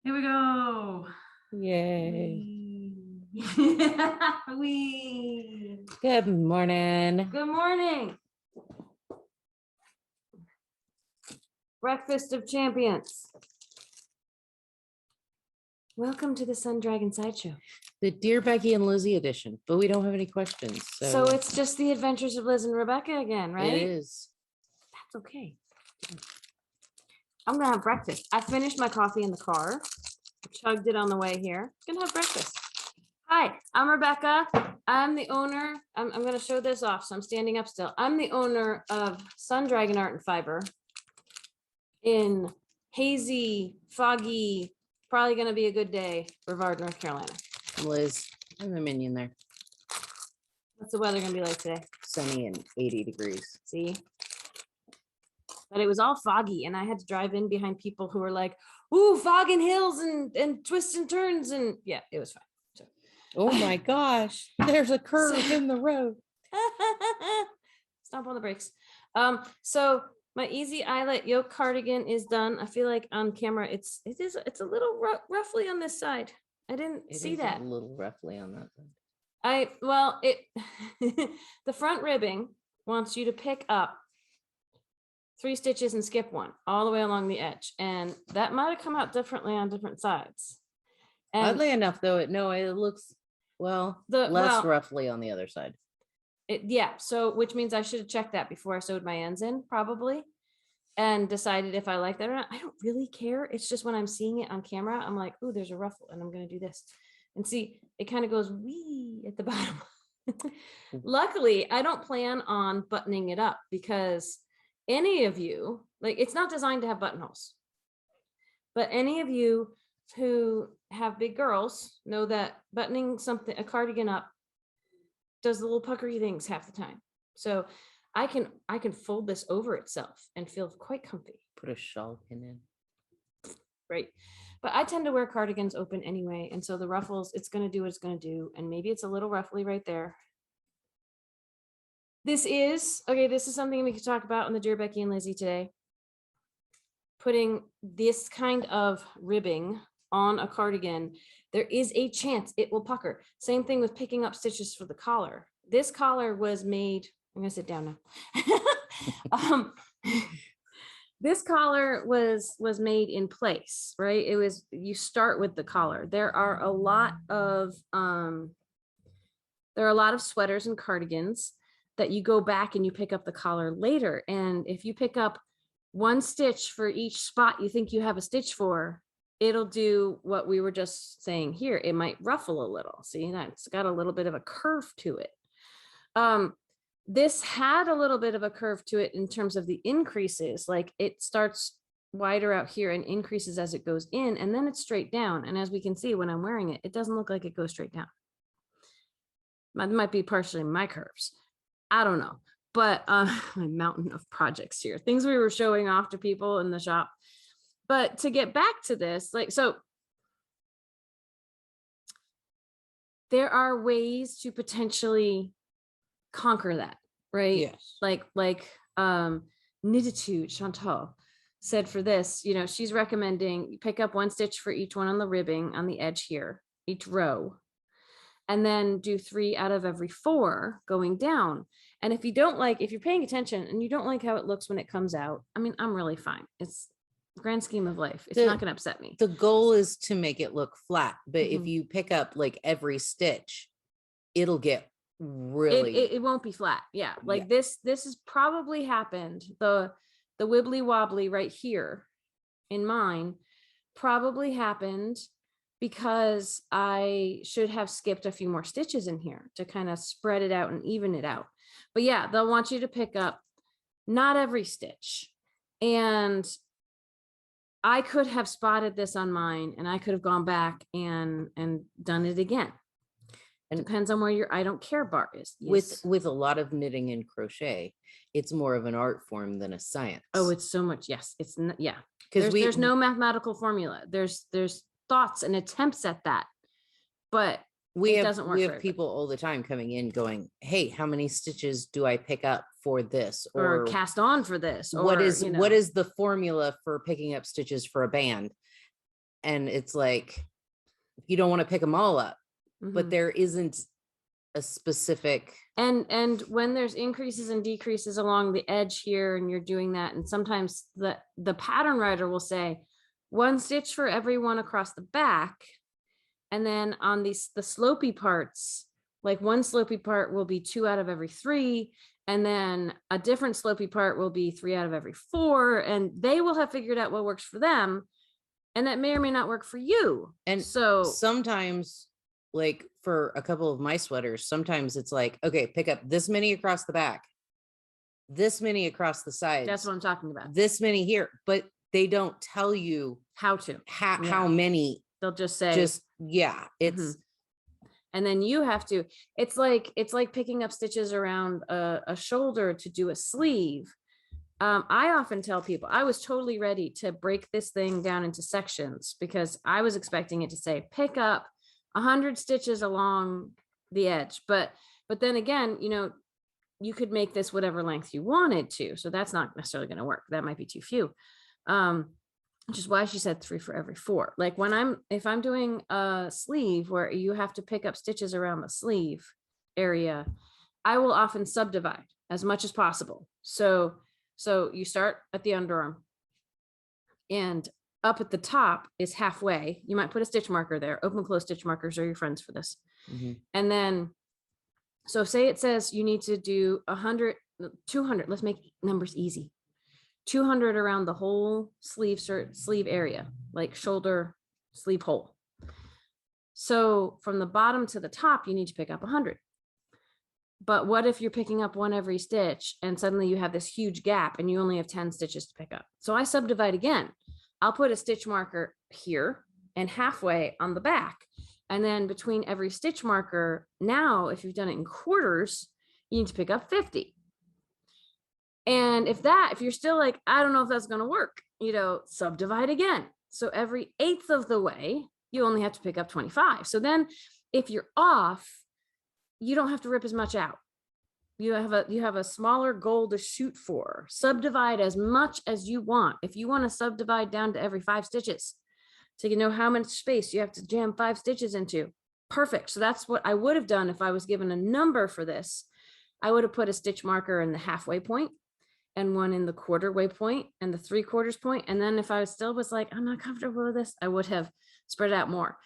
Here we go. Yay. We. Good morning. Good morning. Breakfast of Champions. Welcome to the Sun Dragon Sideshow. The Dear Becky and Lizzy edition, but we don't have any questions. So it's just the adventures of Liz and Rebecca again, right? It is. That's okay. I'm gonna have breakfast. I finished my coffee in the car. Chugged it on the way here. Gonna have breakfast. Hi, I'm Rebecca. I'm the owner. I'm gonna show this off, so I'm standing up still. I'm the owner of Sun Dragon Art and Fiber in hazy, foggy, probably gonna be a good day, Brevard, North Carolina. Liz, I'm the minion there. What's the weather gonna be like today? Sunny and 80 degrees. See? But it was all foggy, and I had to drive in behind people who were like, ooh, fog and hills and twists and turns, and yeah, it was fine. So. Oh my gosh, there's a curve in the road. Stomp on the brakes. So my easy eyelet yoke cardigan is done. I feel like on camera it's a little roughly on this side. I didn't see that. A little roughly on that side. The front ribbing wants you to pick up 3 stitches and skip 1 all the way along the edge, and that might have come out differently on different sides. And oddly enough, though, it looks less roughly on the other side. So which means I should have checked that before I sewed my ends in, probably, and decided if I like that or not. I don't really care. It's just when I'm seeing it on camera, I'm like, oh, there's a ruffle, and I'm gonna do this. And see, it kind of goes wee at the bottom. Luckily, I don't plan on buttoning it up because any of you, like, it's not designed to have buttonholes, but any of you who have big girls know that buttoning a cardigan up does the little puckery things half the time. So I can fold this over itself and feel quite comfy. Put a shawl pin in. Right. But I tend to wear cardigans open anyway, and so the ruffles, it's going to do what it's going to do, and maybe it's a little roughly right there. This is something we could talk about in the Dear Becky and Lizzy today. Putting this kind of ribbing on a cardigan, there is a chance it will pucker. Same thing with picking up stitches for the collar. This collar was made, I'm gonna sit down now. This collar was made in place, right? You start with the collar. There are a lot of sweaters and cardigans that you go back and you pick up the collar later. And if you pick up 1 stitch for each spot you think you have a stitch for, it'll do what we were just saying here. It might ruffle a little. See, that's got a little bit of a curve to it. This had a little bit of a curve to it in terms of the increases. Like, it starts wider out here and increases as it goes in, and then it's straight down. And as we can see when I'm wearing it, it doesn't look like it goes straight down. It might be partially my curves. I don't know, but my mountain of projects here, things we were showing off to people in the shop. But to get back to this, so there are ways to potentially conquer that, right? Yes. Like Knitatude, Chantal said for this, she's recommending you pick up 1 stitch for each one on the ribbing on the edge here, each row, and then do 3 out of every 4 going down. And if you're paying attention and you don't like how it looks when it comes out, I mean, I'm really fine. It's the grand scheme of life. It's not going to upset me. The goal is to make it look flat, but if you pick up like every stitch, it'll get really, it won't be flat. Yeah. This has probably happened. The wibbly wobbly right here in mine probably happened because I should have skipped a few more stitches in here to kind of spread it out and even it out. But yeah, they'll want you to pick up not every stitch. And I could have spotted this on mine, and I could have gone back and done it again. And it depends on where your I don't care bar is. Yes. With a lot of knitting and crochet, it's more of an art form than a science. Oh, it's so much. Yes. It's yeah. Because there's no mathematical formula. There's thoughts and attempts at that, but we have people all the time coming in going, hey, how many stitches do I pick up for this, or cast on for this, or what is the formula for picking up stitches for a band? and it's like, you don't want to pick them all up, but Mhm. there isn't a specific. And when there's increases and decreases along the edge here, and you're doing that, and sometimes the pattern writer will say 1 stitch for every one across the back, and then on the slopey parts, like one slopey part will be 2 out of every 3, and then a different slopey part will be 3 out of every 4, and they will have figured out what works for them, and that may or may not work for you. And so sometimes, like for a couple of my sweaters, sometimes it's like, okay, pick up this many across the back, this many across the sides. That's what I'm talking about. This many here, but they don't tell you how to how many. They'll just say it's and then you have to, it's like picking up stitches around a shoulder to do a sleeve. I often tell people, I was totally ready to break this thing down into sections, because I was expecting it to say pick up 100 stitches along the edge, but then again, you could make this whatever length you wanted to, so that's not necessarily going to work. That might be too few, which is why she said 3 for every 4. Like if I'm doing a sleeve where you have to pick up stitches around the sleeve area, I will often subdivide as much as possible. So you start at the underarm, and up at the top is halfway. You might put a stitch marker there. Open close stitch markers are your friends for this. And then, so say it says you need to do 100, 200. Let's make numbers easy. 200 around the whole sleeve area, like shoulder sleeve hole. So from the bottom to the top, you need to pick up 100. But what if you're picking up 1 every stitch, and suddenly you have this huge gap and you only have 10 stitches to pick up? So I subdivide again. I'll put a stitch marker here and halfway on the back. And then between every stitch marker, now, if you've done it in quarters, you need to pick up 50. And if you're still like, I don't know if that's going to work, subdivide again. So every 1/8 of the way, you only have to pick up 25. So then if you're off, you don't have to rip as much out. You have a smaller goal to shoot for. Subdivide as much as you want. If you want to subdivide down to every 5 stitches, so you know how much space you have to jam 5 stitches into, perfect. So that's what I would have done if I was given a number for this. I would have put a stitch marker in the halfway point, and one in the quarter-way point, and the 3/4 point. And then if I still was like, I'm not comfortable with this, I would have spread it out more.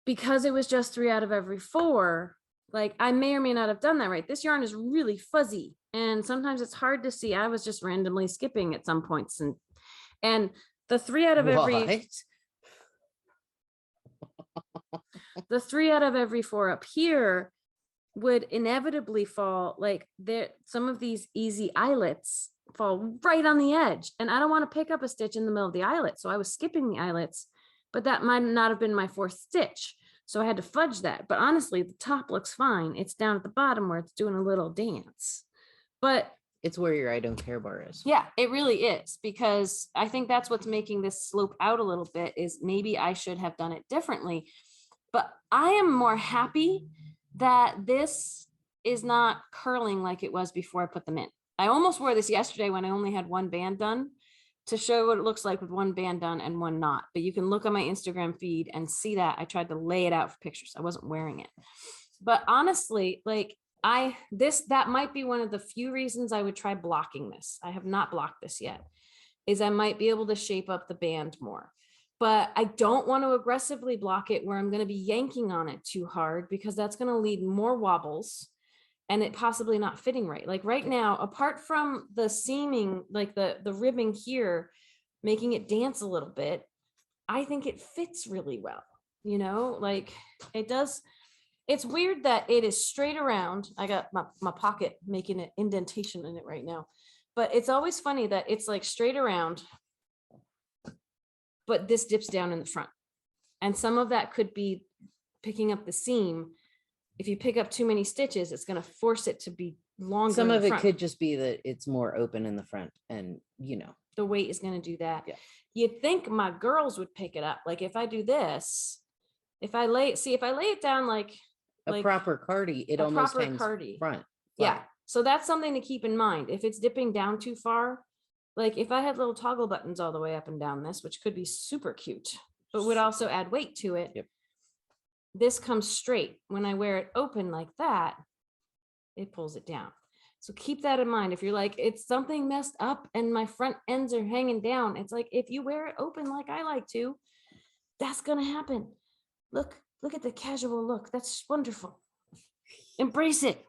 Because it was just 3 out of every 4, like I may or may not have done that right. This yarn is really fuzzy, and sometimes it's hard to see. I was just randomly skipping at some points, and the 3 out of every the 3 out of every 4 up here would inevitably fall, like some of these easy eyelets fall right on the edge, and I don't want to pick up a stitch in the middle of the eyelet, so I was skipping the eyelets, but that might not have been my 4th stitch, so I had to fudge that. But honestly, the top looks fine. It's down at the bottom where it's doing a little dance, but it's where your I don't care bar is. Yeah, it really is, because I think that's what's making this slope out a little bit, is maybe I should have done it differently. But I am more happy that this is not curling like it was before I put them in. I almost wore this yesterday when I only had 1 band done, to show what it looks like with 1 band done and 1 not. But you can look on my Instagram feed and see that I tried to lay it out for pictures. I wasn't wearing it. But honestly, like that might be one of the few reasons I would try blocking this. I have not blocked this yet, is I might be able to shape up the band more. But I don't want to aggressively block it where I'm going to be yanking on it too hard, because that's going to lead more wobbles and it possibly not fitting right. Like right now, apart from the seaming, like the ribbing here, making it dance a little bit, I think it fits really well. Like it does. It's weird that it is straight around. I got my pocket making an indentation in it right now, but it's always funny that it's like straight around, but this dips down in the front. And some of that could be picking up the seam. If you pick up too many stitches, it's going to force it to be longer. Some of it could just be that it's more open in the front, and the weight is going to do that. Yeah. You'd think my girls would pick it up. Like if I do this, if I lay it down like a proper cardi, it almost hangs front. Yeah. So that's something to keep in mind. If it's dipping down too far, like if I had little toggle buttons all the way up and down this, which could be super cute, but would also add weight to it. Yep. This comes straight. When I wear it open like that, it pulls it down. So keep that in mind. If you're like, it's something messed up and my front ends are hanging down, it's like, if you wear it open like I like to, that's gonna happen. Look at the casual look. That's wonderful. Embrace it.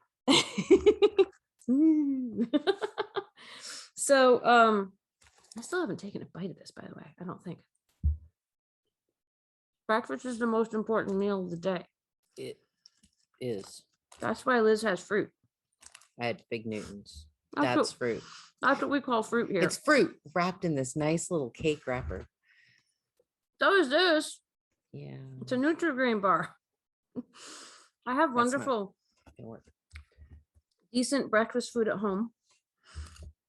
So I still haven't taken a bite of this, by the way. I don't think. Breakfast is the most important meal of the day. It is. That's why Liz has fruit. I had Fig Newtons. That's That's fruit. That's what we call fruit here. It's fruit wrapped in this nice little cake wrapper. So is this. Yeah. It's a Nutri-Grain bar. I have wonderful, decent breakfast food at home.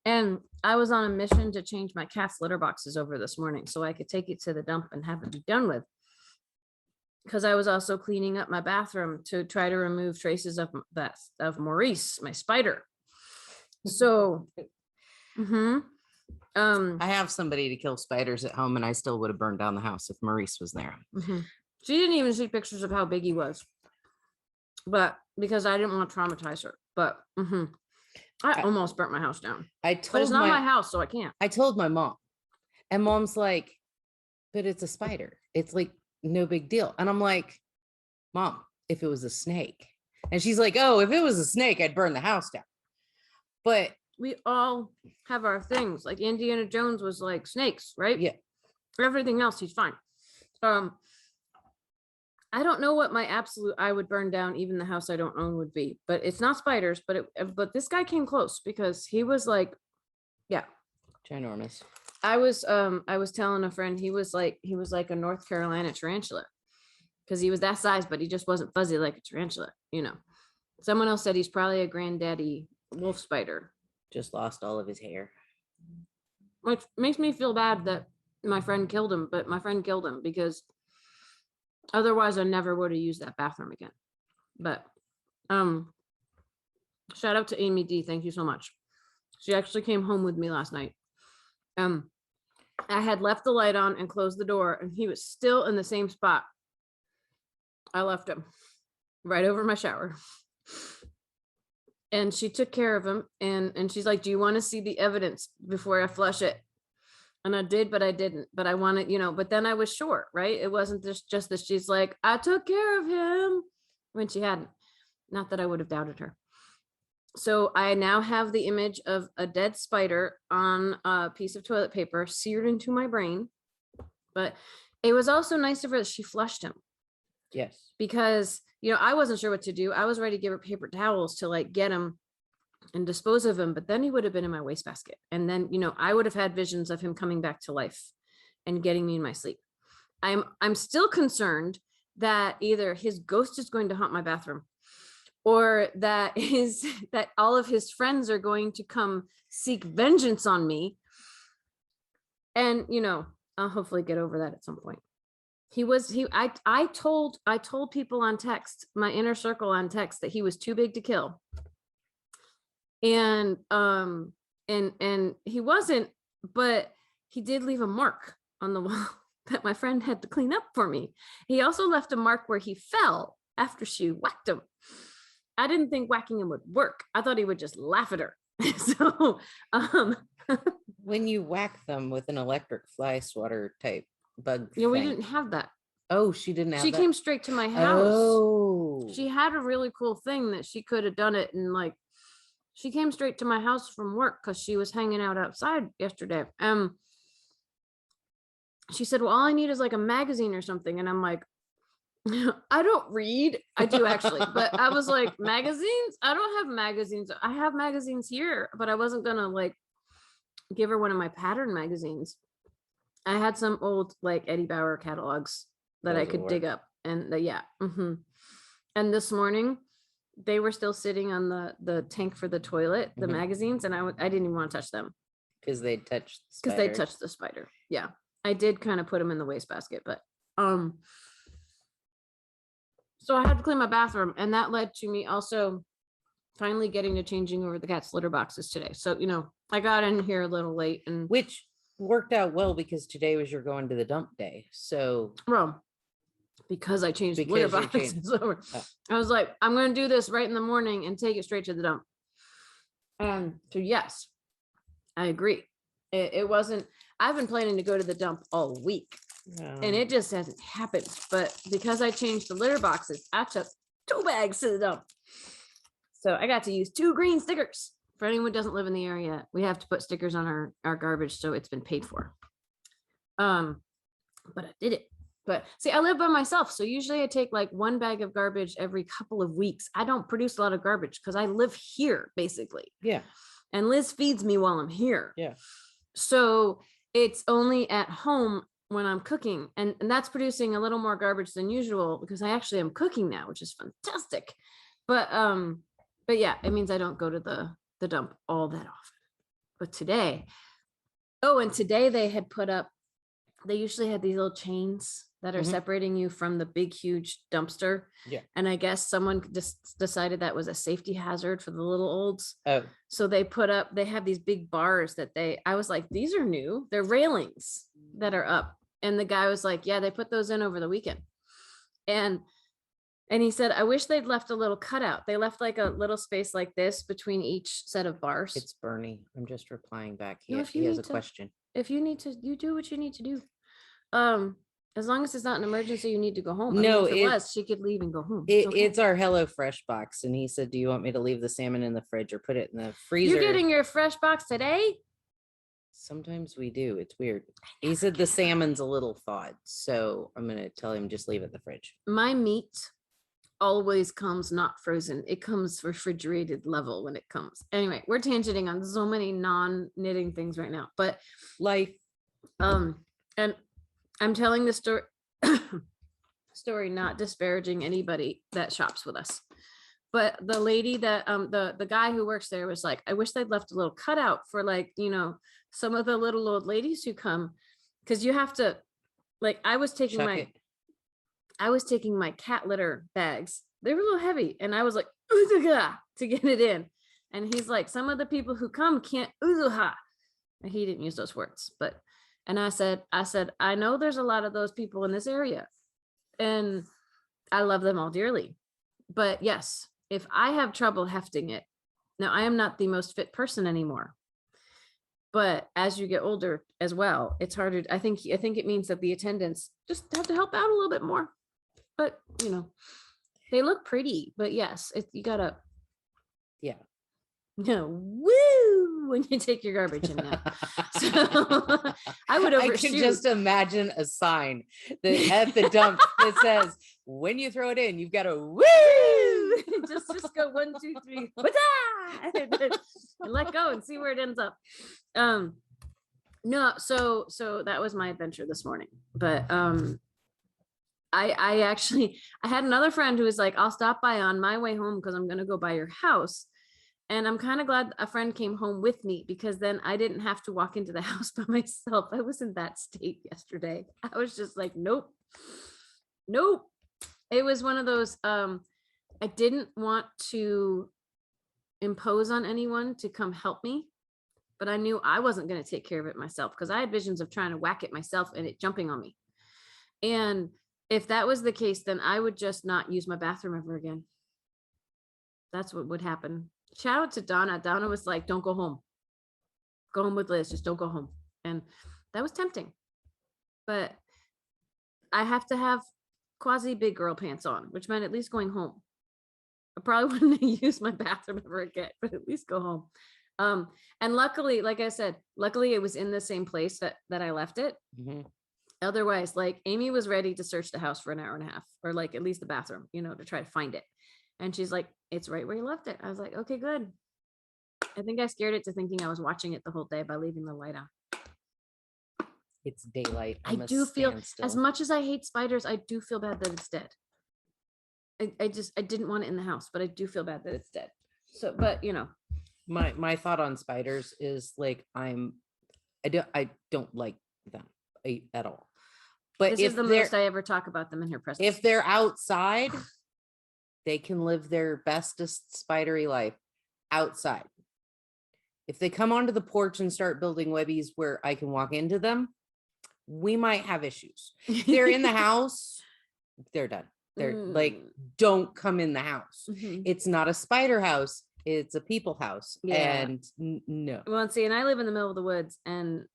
And I was on a mission to change my cat's litter boxes over this morning so I could take it to the dump and have it be done with. Because I was also cleaning up my bathroom to try to remove traces of Maurice, my spider. So, I have somebody to kill spiders at home, and I still would have burned down the house if Maurice was there. She didn't even see pictures of how big he was, but because I didn't want to traumatize her. But I almost burnt my house down. But it's not my house, so I can't. I told my mom, and mom's like, "But it's a spider. It's like no big deal." And I'm like, "Mom, if it was a snake," and she's like, "Oh, if it was a snake, I'd burn the house down." But we all have our things. Like Indiana Jones was like snakes, right? Yeah. For everything else, he's fine. I don't know what my absolute I would burn down even the house I don't own would be, but it's not spiders. But this guy came close because he was like, yeah, ginormous. I was telling a friend he was like a North Carolina tarantula because he was that size, but he just wasn't fuzzy like a tarantula. You know, someone else said he's probably a granddaddy wolf spider. Just lost all of his hair, which makes me feel bad that my friend killed him, but my friend killed him because otherwise I never would have used that bathroom again. But shout out to Amy D. Thank you so much. She actually came home with me last night. I had left the light on and closed the door, and he was still in the same spot. I left him right over my shower. And she took care of him, and she's like, "Do you want to see the evidence before I flush it?" And I did, but I didn't. But I wanted, but then I was sure, right? It wasn't just that she's like, "I took care of him," when she hadn't. Not that I would have doubted her. So I now have the image of a dead spider on a piece of toilet paper seared into my brain. But it was also nice of her that she flushed him. Yes. Because, I wasn't sure what to do. I was ready to give her paper towels to like get him and dispose of him, but then he would have been in my wastebasket. And then, I would have had visions of him coming back to life and getting me in my sleep. I'm still concerned that either his ghost is going to haunt my bathroom or that all of his friends are going to come seek vengeance on me. And, I'll hopefully get over that at some point. I told people on text, my inner circle on text, that he was too big to kill. And he wasn't, but he did leave a mark on the wall that my friend had to clean up for me. He also left a mark where he fell after she whacked him. I didn't think whacking him would work. I thought he would just laugh at her. So when you whack them with an electric fly swatter type bug we didn't have that. Oh, she didn't have she that? Came straight to my house. Oh, she had a really cool thing that she could have done it, and like she came straight to my house from work because she was hanging out outside yesterday. She said, "Well, all I need is like a magazine or something," and I'm like, I don't read. I do actually, but I was like, magazines? I don't have magazines. I have magazines here, but I wasn't gonna like give her one of my pattern magazines. I had some old like Eddie Bauer catalogs that I could dig up, and and this morning they were still sitting on the tank for the toilet, the magazines, and I didn't even want to touch them because they touched the spider. Yeah, I did kind of put them in the wastebasket, but so I had to clean my bathroom, and that led to me also finally getting to changing over the cat's litter boxes today. So I got in here a little late and which worked out well because today was your going to the dump day. So well, because I changed the litter boxes over. I was like, I'm going to do this right in the morning and take it straight to the dump. So yes, I agree. It wasn't, I've been planning to go to the dump all week and it just hasn't happened. But because I changed the litter boxes, I took 2 bags to the dump. So I got to use 2 green stickers. For anyone who doesn't live in the area, we have to put stickers on our garbage, so it's been paid for. But I did it. But see, I live by myself, so usually I take like 1 bag of garbage every couple of weeks. I don't produce a lot of garbage because I live here, basically. Yeah. And Liz feeds me while I'm here. Yeah. So it's only at home when I'm cooking, and that's producing a little more garbage than usual because I actually am cooking now, which is fantastic. But yeah, it means I don't go to the dump all that often. But today, and today they had put up, they usually had these little chains that are separating you from the big, huge dumpster. Yeah. And I guess someone just decided that was a safety hazard for the little olds. Oh. So they have these big bars that I was like, these are new. They're railings that are up. And the guy was like, yeah, they put those in over the weekend. And he said, I wish they'd left a little cutout. They left like a little space like this between each set of bars. It's Bernie. I'm just replying back. No, He has a question. If you need to, you do what you need to do. As long as it's not an emergency, you need to go home. No, I mean, if it was, she could leave and go home. It's our HelloFresh box. And he said, do you want me to leave the salmon in the fridge or put it in the freezer? You're getting your fresh box today? Sometimes we do. It's weird. He said the salmon's a little thawed. So I'm going to tell him just leave it in the fridge. My meat always comes not frozen. It comes refrigerated level when it comes. Anyway, we're tangenting on so many non-knitting things right now. But life. And I'm telling the story, not disparaging anybody that shops with us. But the lady that the guy who works there was like, I wish they'd left a little cutout for like, some of the little old ladies who come, because you have to, like, I was taking my cat litter bags. They were a little heavy, and I was like, uzuha, to get it in. And he's like, some of the people who come can't uzuha. He didn't use those words, but. And I said, I know there's a lot of those people in this area and I love them all dearly. But yes, if I have trouble hefting it, now I am not the most fit person anymore. But as you get older as well, it's harder. I think it means that the attendants just have to help out a little bit more. But, they look pretty. But yes, you gotta. Yeah. No, woo, when you take your garbage in now. So I would overshoot. I can just imagine a sign that at the dump that says, when you throw it in, you've got to woo. just go 1, 2, 3, and let go and see where it ends up. No, so that was my adventure this morning. But I had another friend who was like, I'll stop by on my way home because I'm gonna go by your house. And I'm kind of glad a friend came home with me because then I didn't have to walk into the house by myself. I was in that state yesterday. I was just like, nope. It was one of those, I didn't want to impose on anyone to come help me, but I knew I wasn't going to take care of it myself because I had visions of trying to whack it myself and it jumping on me. And if that was the case, then I would just not use my bathroom ever again. That's what would happen. Shout out to Donna. Donna was like, don't go home. Go home with Liz. Just don't go home. And that was tempting. But I have to have quasi big girl pants on, which meant at least going home. I probably wouldn't use my bathroom ever again, but at least go home. And luckily, like I said, it was in the same place that I left it. Mm-hmm. Otherwise, like Amy was ready to search the house for an hour and a half, or like at least the bathroom, to try to find it. And she's like, it's right where you left it. I was like, okay, good. I think I scared it to thinking I was watching it the whole day by leaving the light on. It's daylight. I do feel, as much as I hate spiders, I do feel bad that it's dead. I didn't want it in the house, but I do feel bad that it's dead. So, but my thought on spiders is like, I don't like them at all. But this is the most I ever talk about them in her presence. If they're outside, they can live their bestest spidery life outside. If they come onto the porch and start building webbies where I can walk into them, we might have issues. They're in the house, they're done. They're like, don't come in the house. It's not a spider house, it's a people house. And no. Well, see, and I live in the middle of the woods, and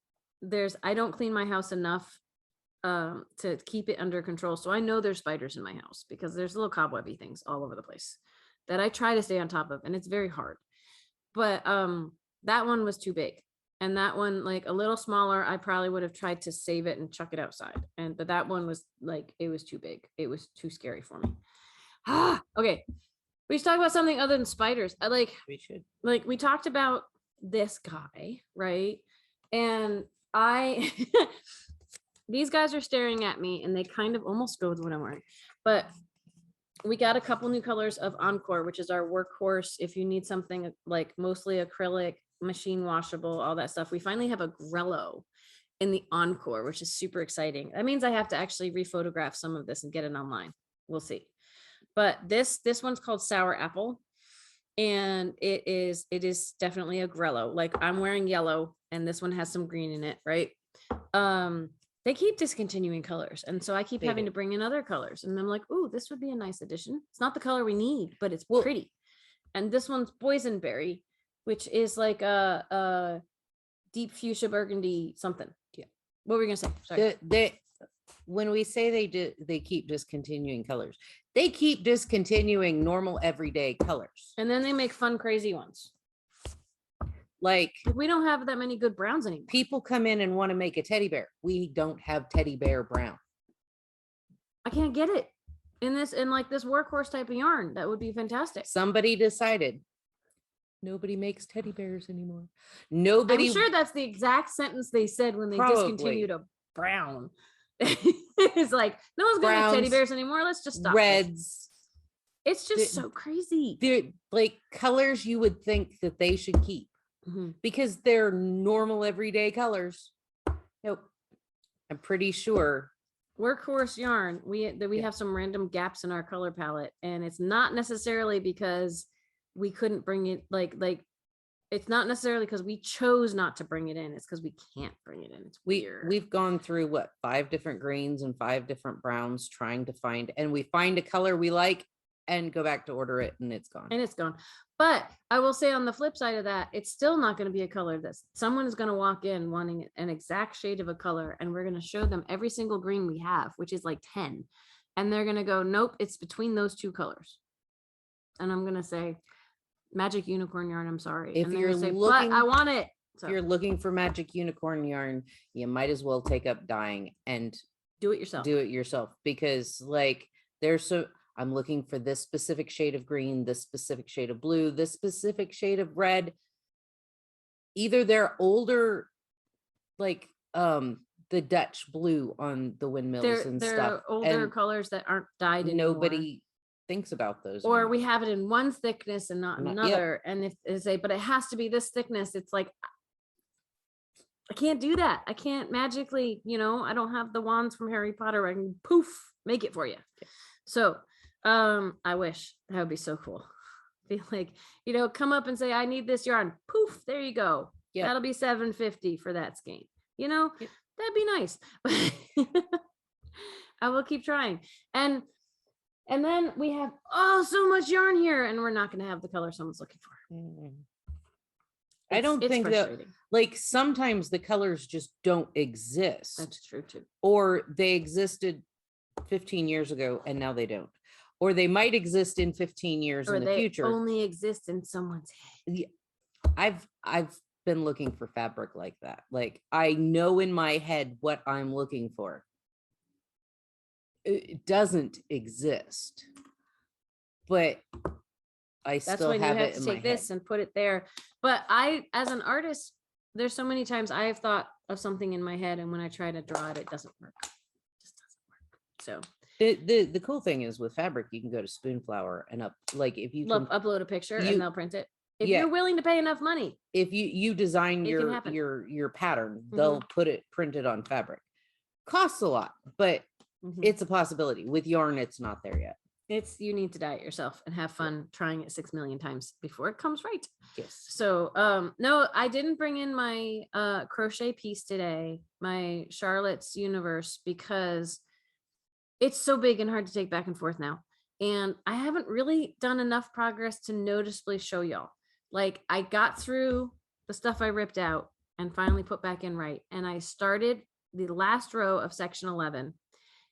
I don't clean my house enough to keep it under control. So I know there's spiders in my house because there's little cobwebby things all over the place that I try to stay on top of, and it's very hard. But that one was too big. And that one, like a little smaller, I probably would have tried to save it and chuck it outside. But that one was like, it was too big. It was too scary for me. Okay. We should talk about something other than spiders. We should. Like, we talked about this guy, right? And these guys are staring at me, and they kind of almost go with what I'm wearing. But we got a couple new colors of Encore, which is our workhorse. If you need something like mostly acrylic, machine washable, all that stuff. We finally have a Grello in the Encore, which is super exciting. That means I have to actually rephotograph some of this and get it online. We'll see. But this one's called Sour Apple, and it is definitely a Grello. Like, I'm wearing yellow, and this one has some green in it, right? They keep discontinuing colors, and so I keep having to bring in other colors, and I'm like, ooh, this would be a nice addition. It's not the color we need, but it's pretty. And this one's Boysenberry, which is like a deep fuchsia burgundy something. Yeah. What were we gonna say? Sorry. When we say they keep discontinuing colors, they keep discontinuing normal everyday colors, and then they make fun, crazy ones. Like, we don't have that many good browns anymore. People come in and want to make a teddy bear. We don't have teddy bear brown. I can't get it in this workhorse type of yarn. That would be fantastic. Somebody decided nobody makes teddy bears anymore. Nobody. I'm sure that's the exact sentence they said when they discontinued a brown. It's like, no one's gonna make teddy bears anymore. Let's just stop. Reds. It's just so crazy. They're like colors you would think that they should keep because they're normal everyday colors. Nope. I'm pretty sure. Workhorse yarn. We have some random gaps in our color palette, and it's not necessarily because we couldn't bring it like it's not necessarily because we chose not to bring it in. It's because we can't bring it in. It's weird. We've gone through 5 different greens and 5 different browns trying to find, and we find a color we like and go back to order it, and it's gone. But I will say, on the flip side of that, it's still not going to be a color that someone is going to walk in wanting an exact shade of a color, and we're going to show them every single green we have, which is like 10. And they're going to go, nope, it's between those 2 colors. And I'm going to say, magic unicorn yarn, I'm sorry. If you're looking, but I want it. So, if you're looking for magic unicorn yarn, you might as well take up dyeing and do it yourself. Because I'm looking for this specific shade of green, this specific shade of blue, this specific shade of red. Either they're older, like the Dutch blue on the windmills and stuff. They're older colors that aren't dyed anymore. Nobody thinks about those. Or we have it in one thickness and not another. Yep. And if they say, but it has to be this thickness, it's like, I can't do that. I can't magically, I don't have the wands from Harry Potter. I can poof, make it for you. So I wish. That would be so cool. Be like, come up and say, I need this yarn. Poof, there you go. Yeah, that'll be $7.50 for that skein. Yep. That'd be nice. I will keep trying. And then we have so much yarn here, and we're not going to have the color someone's looking for. I don't think that, like, sometimes the colors just don't exist. That's true too. Or they existed 15 years ago and now they don't. Or they might exist in 15 years in the future. Only exist in someone's head. Yeah. I've been looking for fabric like that. Like, I know in my head what I'm looking for. It doesn't exist, but I still have it in my head. That's when you have to take this and put it there. But as an artist, there's so many times I have thought of something in my head, and when I try to draw it, it doesn't work. It just doesn't work. So the cool thing is with fabric, you can go to Moonflower and if you upload a picture and they'll print it. If you're willing to pay enough money, if you design your pattern, they'll print it on fabric. Costs a lot, but it's a possibility. With yarn, it's not there yet. You need to diet yourself and have fun trying it 6 million times before it comes right. Yes. So, no, I didn't bring in my crochet piece today, my Charlotte's Universe, because it's so big and hard to take back and forth now. And I haven't really done enough progress to noticeably show y'all. Like, I got through the stuff I ripped out and finally put back in right. And I started the last row of section 11.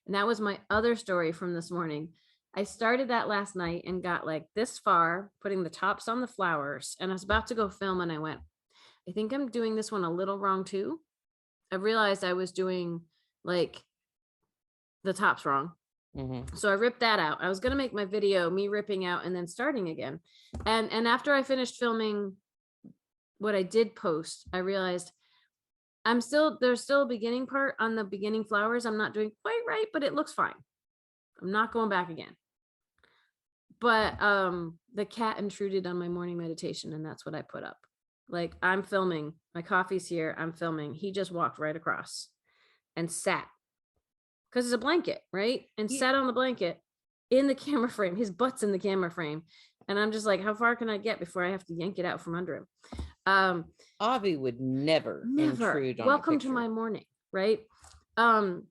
And that was my other story from this morning. I started that last night and got like this far, putting the tops on the flowers. And I was about to go film and I went, I think I'm doing this one a little wrong too. I realized I was doing like the tops wrong. So I ripped that out. I was going to make my video, me ripping out and then starting again. And after I finished filming what I did post, I realized there's still a beginning part on the beginning flowers. I'm not doing quite right, but it looks fine. I'm not going back again. But the cat intruded on my morning meditation, and that's what I put up. Like, I'm filming, my coffee's here, I'm filming. He just walked right across and sat, because it's a blanket, right? And sat on the blanket in the camera frame. His butt's in the camera frame. And I'm just like, how far can I get before I have to yank it out from under him? Avi would never intrude on welcome to my morning, right? And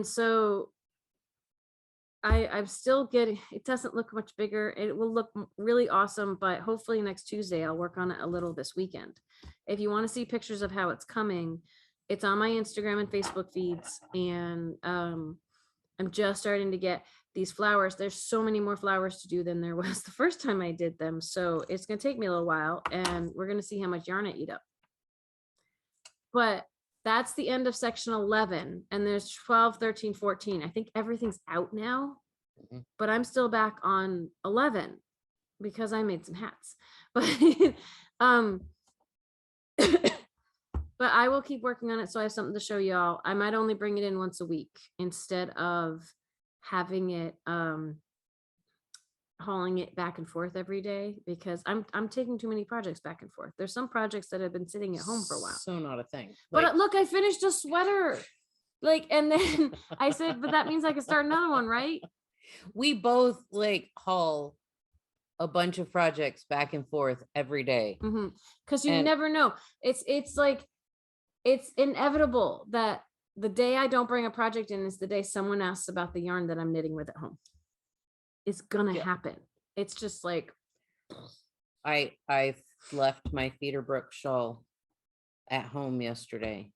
so I'm still getting, it doesn't look much bigger. It will look really awesome, but hopefully next Tuesday, I'll work on it a little this weekend. If you want to see pictures of how it's coming, it's on my Instagram and Facebook feeds. And I'm just starting to get these flowers. There's so many more flowers to do than there was the first time I did them. So it's going to take me a little while, and we're going to see how much yarn I eat up. But that's the end of section 11. And there's 12, 13, 14. I think everything's out now, but I'm still back on 11 because I made some hats. But but I will keep working on it, so I have something to show y'all. I might only bring it in once a week instead of having it hauling it back and forth every day, because I'm taking too many projects back and forth. There's some projects that have been sitting at home for a while. So not a thing. But look, I finished a sweater. Like, and then I said, but that means I can start another one, right? We both like haul a bunch of projects back and forth every day. Because you never know. It's like, it's inevitable that the day I don't bring a project in is the day someone asks about the yarn that I'm knitting with at home. It's gonna happen. It's just like, I left my Feederbrook shawl at home yesterday,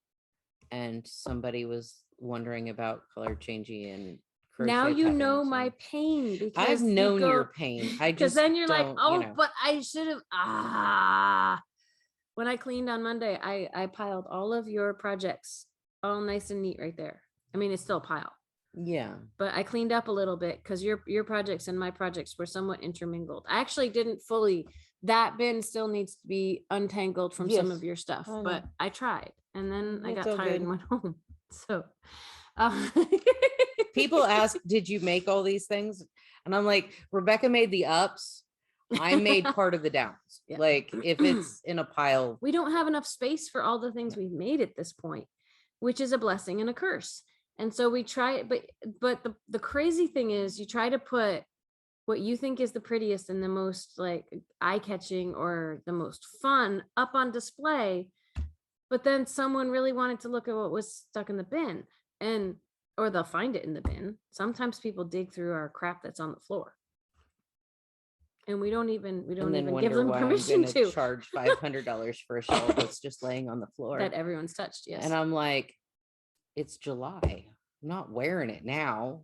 and somebody was wondering about color changing and now you know my pain, because I've known your pain. I just, because then you're like, oh, but I should have. When I cleaned on Monday, I piled all of your projects all nice and neat right there. I mean, it's still a pile. Yeah. But I cleaned up a little bit because your projects and my projects were somewhat intermingled. I actually didn't fully, that bin still needs to be untangled from some of your stuff, but I tried, and then I got tired and went home. So people ask, did you make all these things? And I'm like, Rebecca made the ups. I made part of the downs. Like, if it's in a pile, we don't have enough space for all the things we've made at this point, which is a blessing and a curse. And so we try, but the crazy thing is, you try to put what you think is the prettiest and the most like eye-catching or the most fun up on display, but then someone really wanted to look at what was stuck in the bin, or they'll find it in the bin. Sometimes people dig through our crap that's on the floor, and we don't even give them permission to charge $500 for a shawl that's just laying on the floor that everyone's touched. Yes. And I'm like, it's July. I'm not wearing it now.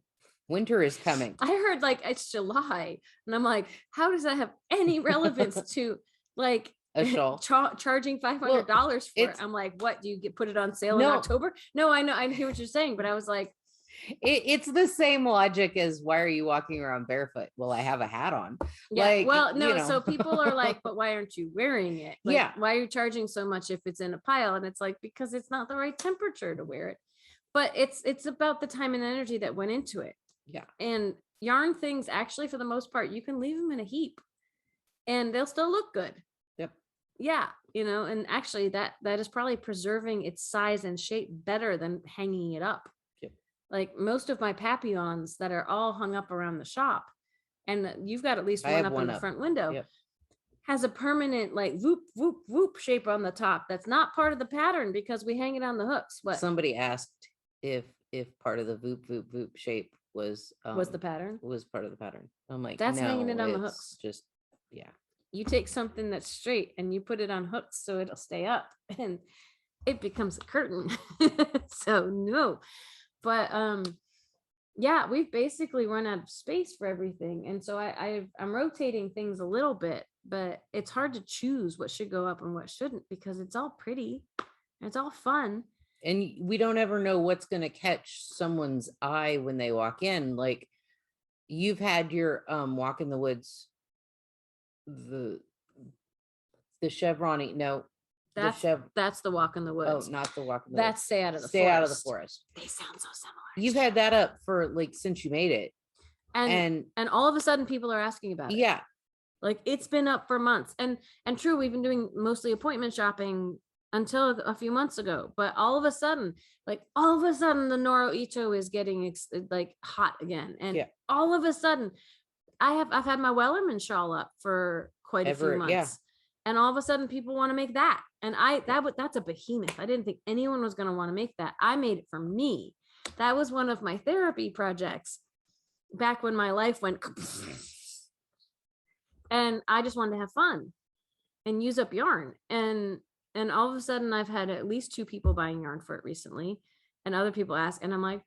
Winter is coming. I heard like it's July, and I'm like, how does that have any relevance to like a shawl charging $500 for it? I'm like, what, do you put it on sale in October? No, I know, I hear what you're saying, but I was like, it's the same logic as, why are you walking around barefoot? Well, I have a hat on. Yeah. Like, well, no. So people are like, but why aren't you wearing it? Like, why are you charging so much if it's in a pile? And it's like, because it's not the right temperature to wear it. But it's about the time and energy that went into it. Yeah. And yarn things, actually, for the most part, you can leave them in a heap and they'll still look good. Yep. Yeah. And actually that is probably preserving its size and shape better than hanging it up. Yep. like most of my papillons that are all hung up around the shop, and you've got at least I one have up in the front window, Yep. has a permanent like whoop, whoop, whoop shape on the top. That's not part of the pattern because we hang it on the hooks. What Somebody asked if part of the voop voop voop shape was the pattern? was part of the pattern. I'm like, That's hanging it no, on the it's hooks. just, yeah. You take something that's straight and you put it on hooks so it'll stay up, and it becomes a curtain. So no, but yeah, we've basically run out of space for everything, and so I'm rotating things a little bit, but it's hard to choose what should go up and what shouldn't because it's all pretty, it's all fun. And we don't ever know what's going to catch someone's eye when they walk in. Like, you've had your walk in the woods, the chevron, no, That's the walk in the oh, woods. not the walk in the That's woods. stay out of the Stay forest. out of the forest. They sound so similar. You've had that up for like since you made it, and all of a sudden people are asking about it. Yeah, like it's been up for months, and true, we've been doing mostly appointment shopping until a few months ago, but all of a sudden the Noro Ito is getting like hot again, and all of a sudden I've had my Wellerman shawl up for quite a few months, and all of a sudden people want to make that, and that's a behemoth. I didn't think anyone was going to want to make that. I made it for me. That was one of my therapy projects back when my life went and I just wanted to have fun and use up yarn, and all of a sudden I've had at least 2 people buying yarn for it recently, and other people ask, and I'm like,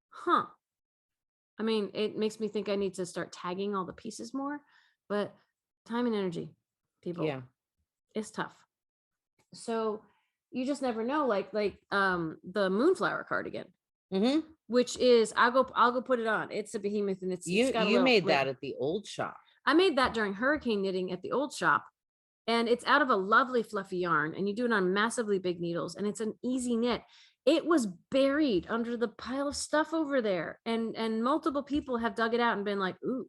huh. I mean, it makes me think I need to start tagging all the pieces more, but time and energy, people, it's tough. So you just never know. Like the Moonflower cardigan, which is I'll go put it on. It's a behemoth, and it's got you made that at the old shop. I made that during hurricane knitting at the old shop, and it's out of a lovely fluffy yarn, and you do it on massively big needles, and it's an easy knit. It was buried under the pile of stuff over there, and multiple people have dug it out and been like, ooh.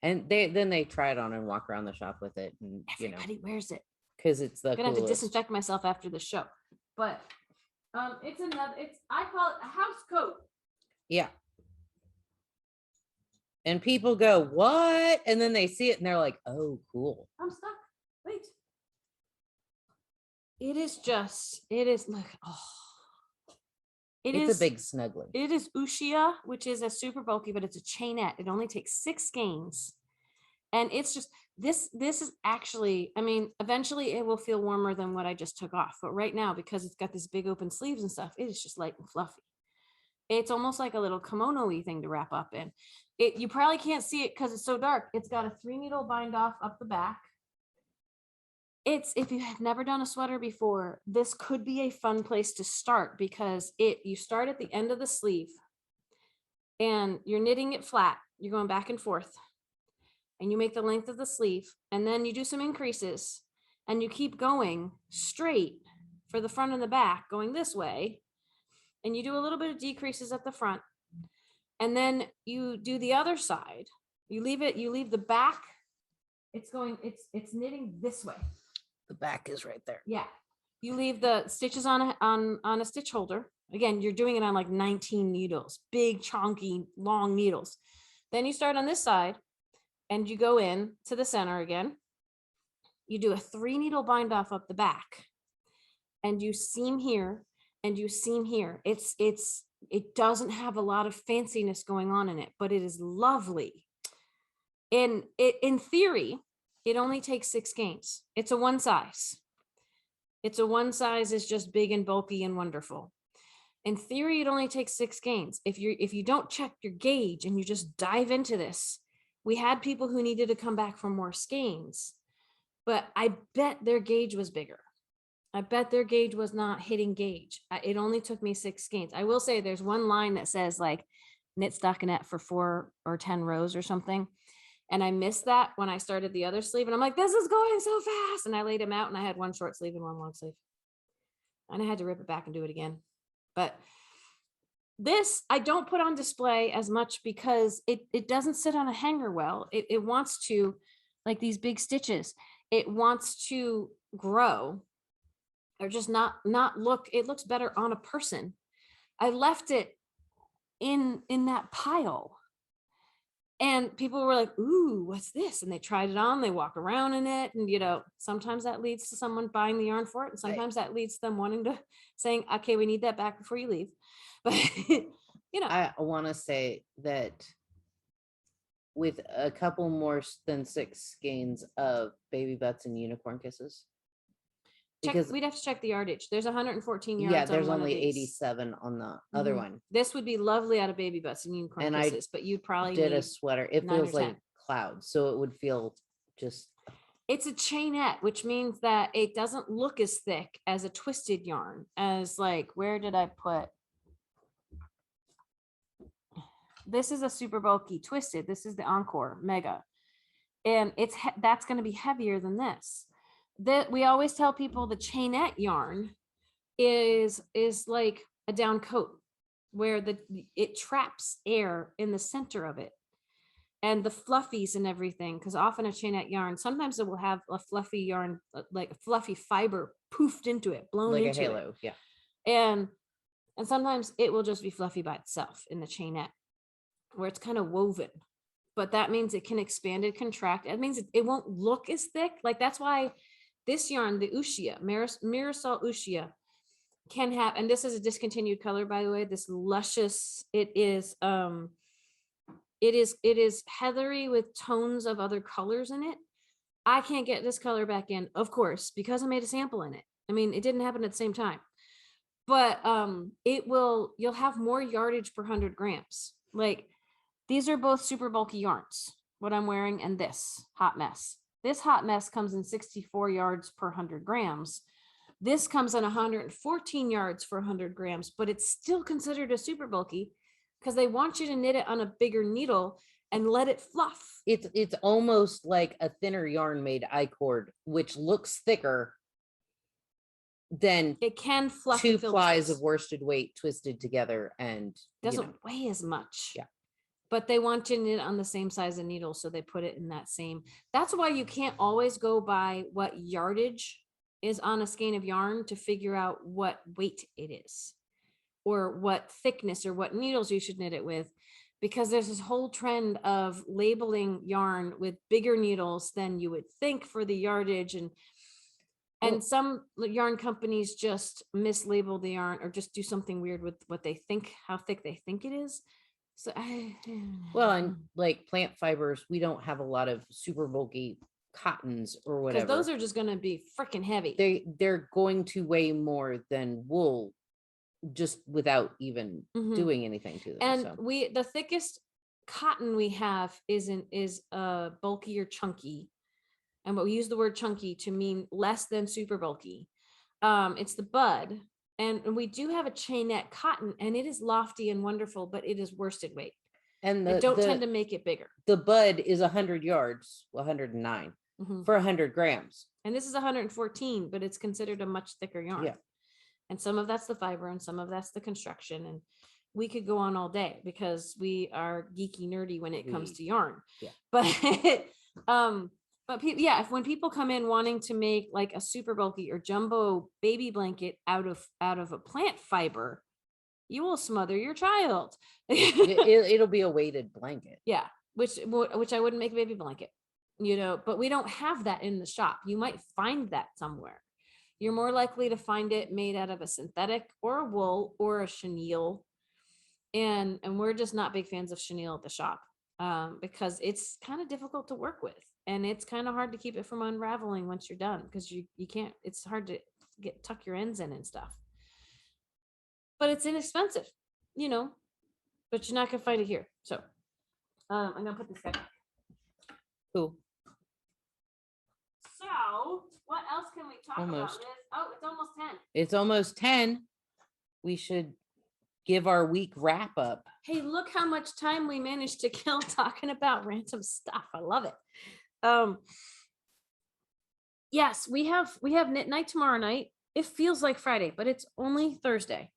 And they try it on and walk around the shop with it, and everybody wears it because it's the I'm gonna have to disinfect myself after the show. But I call it a house coat. Yeah. And people go, what? And then they see it and they're like, oh, cool. I'm stuck. Wait. It is look, oh. It's a big snuggly. It is Ushia, which is a super bulky, but it's a chainette. It only takes 6 skeins. And it's just, this is actually, I mean, eventually it will feel warmer than what I just took off. But right now, because it's got this big open sleeves and stuff, it is just light and fluffy. It's almost like a little kimono-y thing to wrap up in. You probably can't see it because it's so dark. It's got a 3-needle bind off up the back. If you have never done a sweater before, this could be a fun place to start, because you start at the end of the sleeve and you're knitting it flat. You're going back and forth, and you make the length of the sleeve, and then you do some increases, and you keep going straight for the front and the back, going this way, and you do a little bit of decreases at the front, and then you do the other side. You leave the back. It's knitting this way. The back is right there. Yeah. You leave the stitches on a stitch holder. Again, you're doing it on like 19 needles, big, chunky, long needles. Then you start on this side and you go in to the center again. You do a 3-needle bind off up the back, and you seam here and you seam here. It doesn't have a lot of fanciness going on in it, but it is lovely. In theory, it only takes 6 skeins. It's a one size. Is just big and bulky and wonderful. In theory, it only takes 6 skeins. If you don't check your gauge and you just dive into this, we had people who needed to come back for more skeins, but I bet their gauge was bigger. I bet their gauge was not hitting gauge. It only took me 6 skeins. I will say there's one line that says like knit stockinette for 4 or 10 rows or something. And I missed that when I started the other sleeve. And I'm like, this is going so fast. And I laid them out, and I had one short sleeve and one long sleeve. And I had to rip it back and do it again. But this, I don't put on display as much because it doesn't sit on a hanger well. It wants to, like these big stitches, it wants to grow or just not look, it looks better on a person. I left it in that pile. And people were like, ooh, what's this? And they tried it on, they walk around in it. And, you know, sometimes that leads to someone buying the yarn for it. And sometimes that leads to them wanting to saying, okay, we need that back before you leave. But, you know, I want to say that with a couple more than 6 skeins of baby butts and unicorn kisses, because we'd have to check the yardage. There's 114 yards. yeah, there's on one only of these. 87 on the other one. This would be lovely out of baby butts and unicorn And kisses, but you'd probably did a need sweater. It 9 feels or like 10. clouds, so it would feel just. It's a chainette, which means that it doesn't look as thick as a twisted yarn. As like, where did I put? This is a super bulky twisted. This is the Encore Mega, and that's going to be heavier than this. That we always tell people the chainette yarn is like a down coat where it traps air in the center of it, and the fluffies and everything, because often a chainette yarn, sometimes it will have a fluffy yarn, like a fluffy fiber poofed into it, blown like into a halo. it. Yeah. And sometimes it will just be fluffy by itself in the chainette, where it's kind of woven. But that means it can expand and contract. It means it won't look as thick. Like, that's why this yarn, the Ushia, Mirasol Ushia, can have, and this is a discontinued color, by the way, this luscious, it is heathery with tones of other colors in it. I can't get this color back in, of course, because I made a sample in it. I mean, it didn't happen at the same time, but you'll have more yardage per 100 grams. Like, these are both super bulky yarns, what I'm wearing, and this hot mess. This hot mess comes in 64 yards per 100 grams. This comes in 114 yards for 100 grams, but it's still considered a super bulky because they want you to knit it on a bigger needle and let it fluff. It's almost like a thinner yarn made I-cord, which looks thicker than it can fluff 2 plies of worsted weight twisted together, and doesn't weigh as much. Yeah. But they want you to knit on the same size of needle, so they put it in that same. That's why you can't always go by what yardage is on a skein of yarn to figure out what weight it is, or what thickness, or what needles you should knit it with, because there's this whole trend of labeling yarn with bigger needles than you would think for the yardage, and some yarn companies just mislabel the yarn or just do something weird with what they think, how thick they think it is. So and like plant fibers, we don't have a lot of super bulky cottons or whatever. Because those are just going to be freaking heavy. They're going to weigh more than wool, just without even doing anything to them. And the thickest cotton we have is bulky or chunky, and we use the word chunky to mean less than super bulky. It's the bud. And we do have a chainette cotton, and it is lofty and wonderful, but it is worsted weight. And they don't tend to make it bigger. The bud is 100 yards, 109 for 100 grams. And this is 114, but it's considered a much thicker yarn. Yeah. And some of that's the fiber, and some of that's the construction. And we could go on all day because we are geeky nerdy when it comes to yarn. Yeah. But when people come in wanting to make like a super bulky or jumbo baby blanket out of a plant fiber, you will smother your child. It'll be a weighted blanket. Yeah, which I wouldn't make a baby blanket, but we don't have that in the shop. You might find that somewhere. You're more likely to find it made out of a synthetic or a wool or a chenille. And we're just not big fans of chenille at the shop because it's kind of difficult to work with. And it's kind of hard to keep it from unraveling once you're done, because you can't, it's hard to tuck your ends in and stuff. But it's inexpensive, but you're not going to find it here. So I'm going to put this back. Cool. So what else can we talk about, Liz? Oh, it's almost 10. It's almost 10. We should give our week wrap up. Hey, look how much time we managed to kill talking about random stuff. I love it. Yes, we have knit night tomorrow night. It feels like Friday, but it's only Thursday.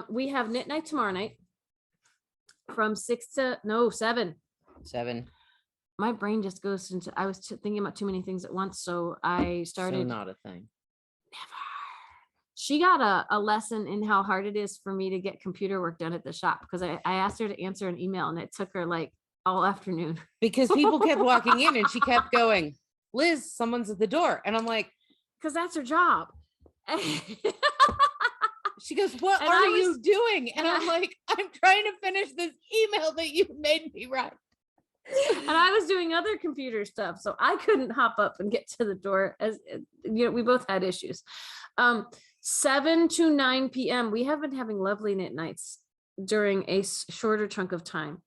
We have knit night tomorrow night from 7. My brain just goes into, I was thinking about too many things at once. So I started. So not a thing. she got a lesson in how hard it is for me to get computer work done at the shop, because I asked her to answer an email and it took her like all afternoon. Because people kept walking in and she kept going, Liz, someone's at the door. And I'm like, because that's her job. She goes, what And are I you was- doing? And I'm like, I'm trying to finish this email that you made me write. And I was doing other computer stuff, so I couldn't hop up and get to the door. As you know, we both had issues. 7 to 9 p.m. We have been having lovely knit nights during a shorter chunk of time.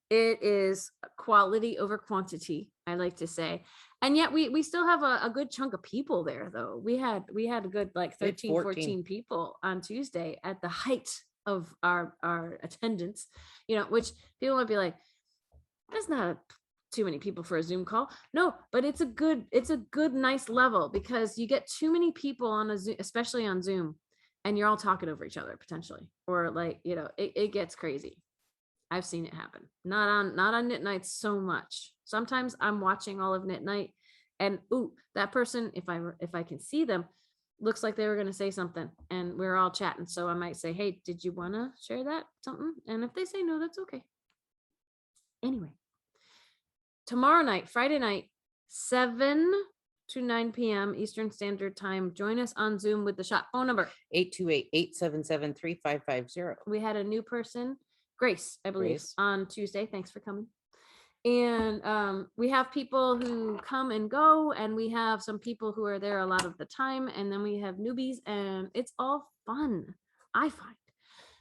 It is quality over quantity, I like to say. And yet we still have a good chunk of people there, though. We had a good like 13, 14 people on Tuesday at the height of our attendance, you know, which people might be like, that's not too many people for a Zoom call. No, but it's a good, nice level, because you get too many people on a Zoom, especially on Zoom, and you're all talking over each other potentially, or like, you know, it gets crazy. I've seen it happen. Not on knit nights so much. Sometimes I'm watching all of knit night and ooh, that person, if I can see them, looks like they were going to say something and we're all chatting. So I might say, hey, did you want to share that something? And if they say no, that's okay. Anyway, tomorrow night, Friday night, 7 to 9 p.m. Eastern Standard Time. Join us on Zoom with the shop phone number 828-877-3550. We had a new person, Grace, I believe, Grace. on Tuesday. Thanks for coming. And we have people who come and go, and we have some people who are there a lot of the time, and then we have newbies, and it's all fun, I find.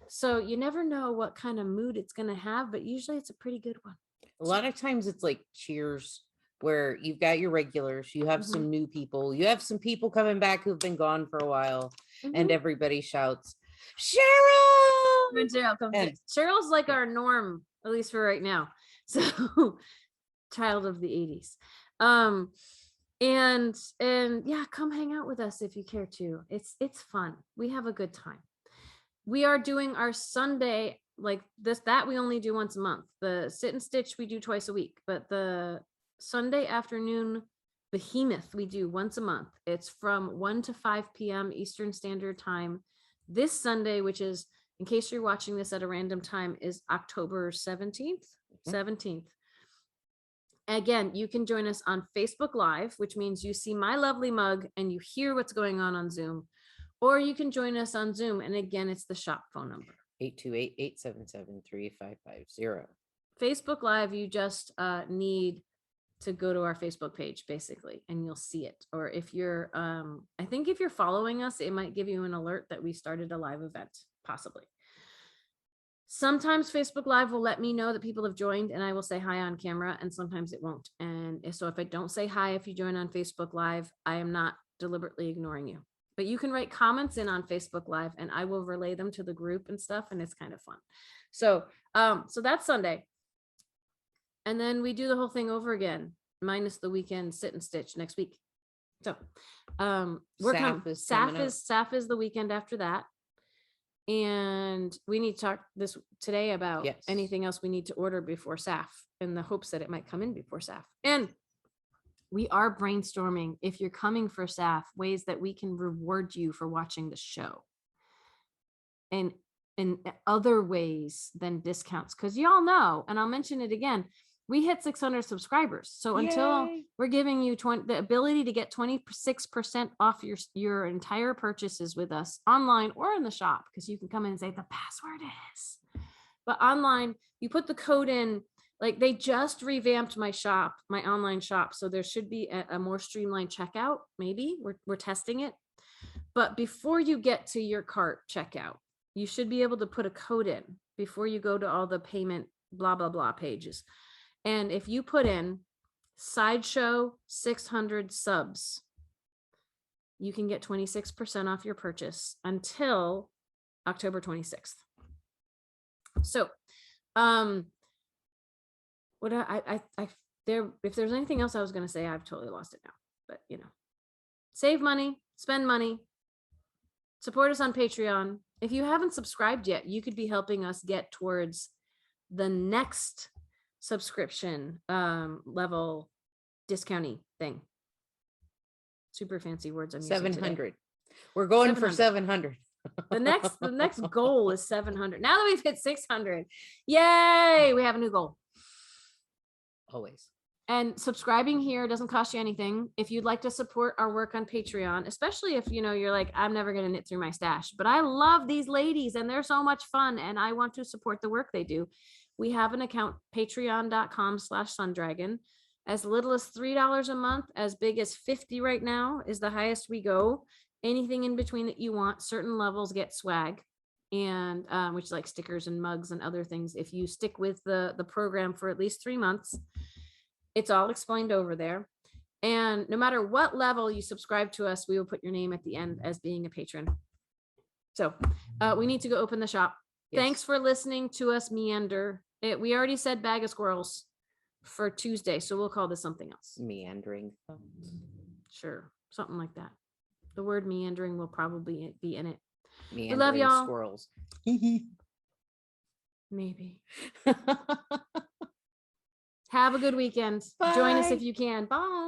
So you never know what kind of mood it's going to have, but usually it's a pretty good one. A lot of times it's like cheers, where you've got your regulars, you have some new people, you have some people coming back who've been gone for a while, and everybody shouts, Cheryl! When Cheryl comes in. Cheryl's like our norm, at least for right now. So child of the 80s. And yeah, come hang out with us if you care to. It's fun. We have a good time. We are doing our Sunday like this, that we only do once a month. The sit and stitch we do twice a week, but the Sunday afternoon behemoth we do once a month. It's from 1 to 5 p.m. Eastern Standard Time. This Sunday, which is, in case you're watching this at a random time, is October 17th. 17th. Again, you can join us on Facebook Live, which means you see my lovely mug and you hear what's going on Zoom, or you can join us on Zoom. And again, it's the shop phone number 828-877-3550. Facebook Live, you just need to go to our Facebook page basically, and you'll see it. Or if you're, I think if you're following us, it might give you an alert that we started a live event, possibly. Sometimes Facebook Live will let me know that people have joined and I will say hi on camera, and sometimes it won't. And so if I don't say hi, if you join on Facebook Live, I am not deliberately ignoring you. But you can write comments in on Facebook Live and I will relay them to the group and stuff, and it's kind of fun. So so that's Sunday. And then we do the whole thing over again, minus the weekend sit and stitch next week. So SAF is the weekend after that. And we need to talk today about anything else we need to order before SAF, in the hopes that it might come in before SAF. And we are brainstorming, if you're coming for SAF, ways that we can reward you for watching the show. And in other ways than discounts, because y'all know, and I'll mention it again, we hit 600 subscribers. So until we're giving you the ability to get 26% off your entire purchases with us online or in the shop, because you can come in and say the password is, but online, you put the code in. Like, they just revamped my shop, my online shop. So there should be a more streamlined checkout. Maybe we're testing it. But before you get to your cart checkout, you should be able to put a code in before you go to all the payment, blah, blah, blah pages. And if you put in Sideshow 600 subs, you can get 26% off your purchase until October 26th. So, what if there's anything else I was going to say, I've totally lost it now, but you know, save money, spend money, support us on Patreon. If you haven't subscribed yet, you could be helping us get towards the next subscription level discounty thing. Super fancy words I'm using 700. today. We're going for 700. 700. The next goal is 700. Now that we've hit 600, yay, we have a new goal. Always. And subscribing here doesn't cost you anything. If you'd like to support our work on Patreon, especially if you're like, I'm never going to knit through my stash, but I love these ladies and they're so much fun and I want to support the work they do. We have an account, patreon.com/sundragon. As little as $3 a month, as big as 50 right now is the highest we go. Anything in between that you want, certain levels get swag, and which is like stickers and mugs and other things. If you stick with the program for at least 3 months, it's all explained over there. And no matter what level you subscribe to us, we will put your name at the end as being a patron. So we need to go open the shop. Yes. Thanks for listening to us meander. We already said bag of squirrels for Tuesday, so we'll call this something else. Meandering. Sure, something like that. The word meandering will probably be in it. Meandering, we love y'all. Squirrels. Maybe. Have a good weekend. Bye. Join us if you can. Bye.